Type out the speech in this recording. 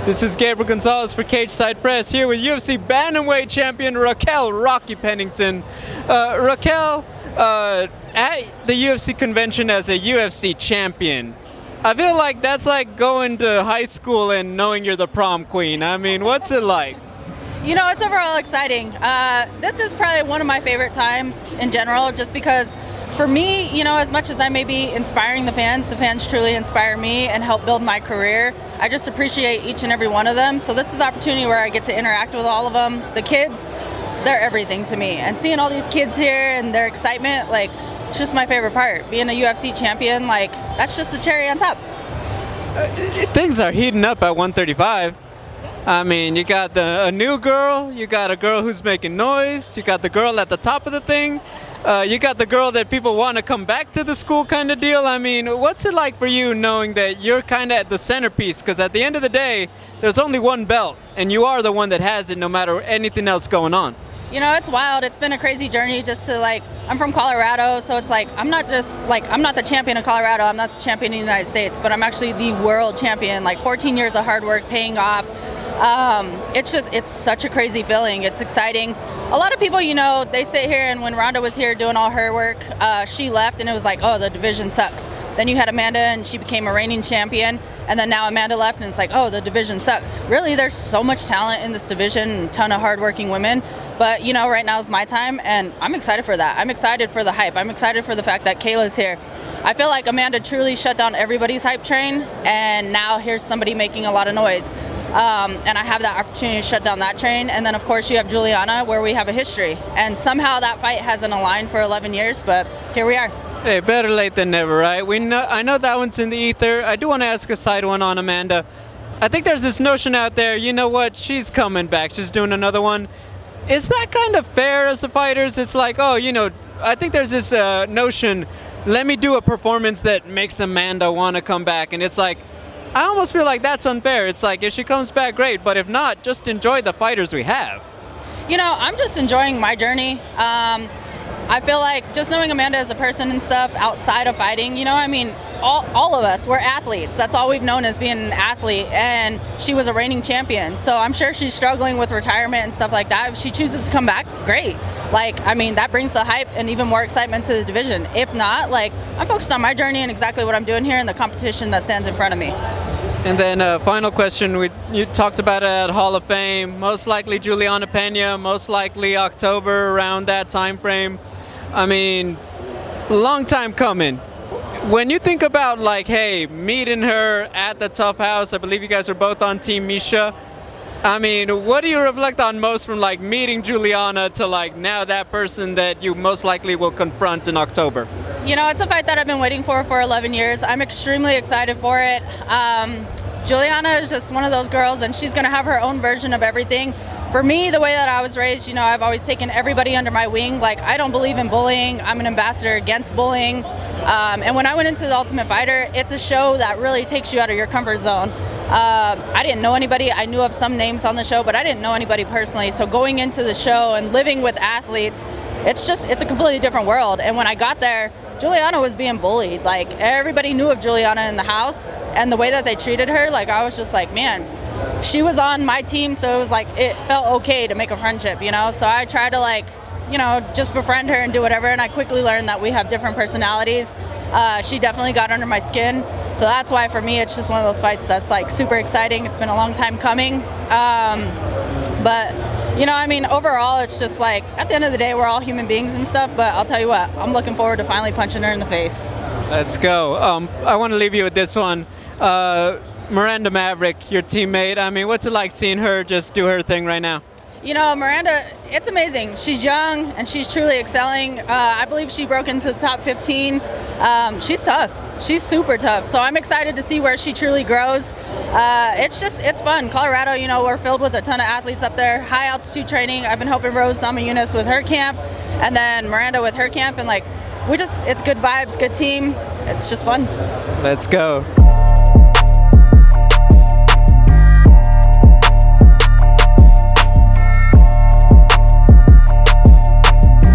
This is Gabriel Gonzalez for Cage Side Press here with UFC Bantamweight champion Raquel Pennington. Raquel, at the UFC convention as a UFC champion, I feel like that's like going to high school and knowing you're the prom queen. I mean, what's it like? You know, it's overall exciting. This is probably one of my favorite times in general, just because for me, you know, as much as I may be inspiring the fans truly inspire me and help build my career. I just appreciate each and every one of them. So this is the opportunity where I get to interact with all of them. The kids, they're everything to me. And seeing all these kids here and their excitement, like, it's just my favorite part. Being a UFC champion, like, that's just the cherry on top. Things are heating up at 135. I mean, you got a new girl, you got a girl who's making noise, you got the girl at the top of the thing, you got the girl that people want to come back to the school kind of deal. I mean, what's it like for you knowing that you're kind of at the centerpiece? Because at the end of the day, there's only one belt, and you are the one that has it no matter anything else going on. You know, it's wild. It's been a crazy journey just to, like, I'm from Colorado, so it's like, I'm not the champion of Colorado, I'm not the champion of the United States, but I'm actually the world champion. Like, 14 years of hard work paying off. It's such a crazy feeling. It's exciting. A lot of people, you know, they sit here, and when Ronda was here doing all her work, she left and it was like, oh, the division sucks. Then you had Amanda and she became a reigning champion, and then now Amanda left and it's like, oh, the division sucks. Really, there's so much talent in this division, and a ton of hardworking women. But, you know, right now is my time, and I'm excited for that. I'm excited for the hype. I'm excited for the fact that Kayla's here. I feel like Amanda truly shut down everybody's hype train, and now here's somebody making a lot of noise. And I have that opportunity to shut down that train. And then, of course, you have Julianna, where we have a history. And somehow that fight hasn't aligned for 11 years, but here we are. Hey, better late than never, right? I know that one's in the ether. I do want to ask a side one on Amanda. I think there's this notion out there, you know what, she's coming back. She's doing another one. Is that kind of fair as the fighters? It's like, oh, you know, I think there's this notion, let me do a performance that makes Amanda want to come back. And it's like, I almost feel like that's unfair. It's like, if she comes back, great, but if not, just enjoy the fighters we have. You know, I'm just enjoying my journey. I feel like just knowing Amanda as a person and stuff outside of fighting, you know, I mean, all of us, we're athletes. That's all we've known as being an athlete, and she was a reigning champion. So I'm sure she's struggling with retirement and stuff like that. If she chooses to come back, great. Like, I mean, that brings the hype and even more excitement to the division. If not, like, I'm focused on my journey and exactly what I'm doing here and the competition that stands in front of me. And then final question, you talked about it at Hall of Fame, most likely Julianna Pena, most likely October, around that time frame. I mean, long time coming. When you think about, like, hey, meeting her at the Tough House, I believe you guys are both on Team Misha. I mean, what do you reflect on most from, like, meeting Julianna to, like, now that person that you most likely will confront in October? You know, it's a fight that I've been waiting for 11 years. I'm extremely excited for it. Julianna is just one of those girls, and she's going to have her own version of everything. For me, the way that I was raised, you know, I've always taken everybody under my wing. Like, I don't believe in bullying. I'm an ambassador against bullying. And when I went into The Ultimate Fighter, it's a show that really takes you out of your comfort zone. I didn't know anybody. I knew of some names on the show, but I didn't know anybody personally. So going into the show and living with athletes, it's a completely different world. And when I got there, Julianna was being bullied. Like, everybody knew of Julianna in the house, and the way that they treated her, like, I was just like, man, she was on my team, so it was like, it felt okay to make a friendship, you know? So I tried to, like, you know, just befriend her and do whatever, and I quickly learned that we have different personalities. She definitely got under my skin, so that's why for me it's just one of those fights that's, like, super exciting. It's been a long time coming, but you know, I mean, overall it's just like, at the end of the day, we're all human beings and stuff, but I'll tell you what, I'm looking forward to finally punching her in the face. Let's go. I want to leave you with this one. Miranda Maverick, your teammate, I mean, what's it like seeing her just do her thing right now? You know, Miranda, it's amazing. She's young and she's truly excelling. I believe she broke into the top 15. She's tough. She's super tough. So I'm excited to see where she truly grows. It's fun. Colorado, you know, we're filled with a ton of athletes up there. High altitude training. I've been helping Rose Namajunas with her camp, and then Miranda with her camp, and, like, it's good vibes, good team. It's just fun. Let's go.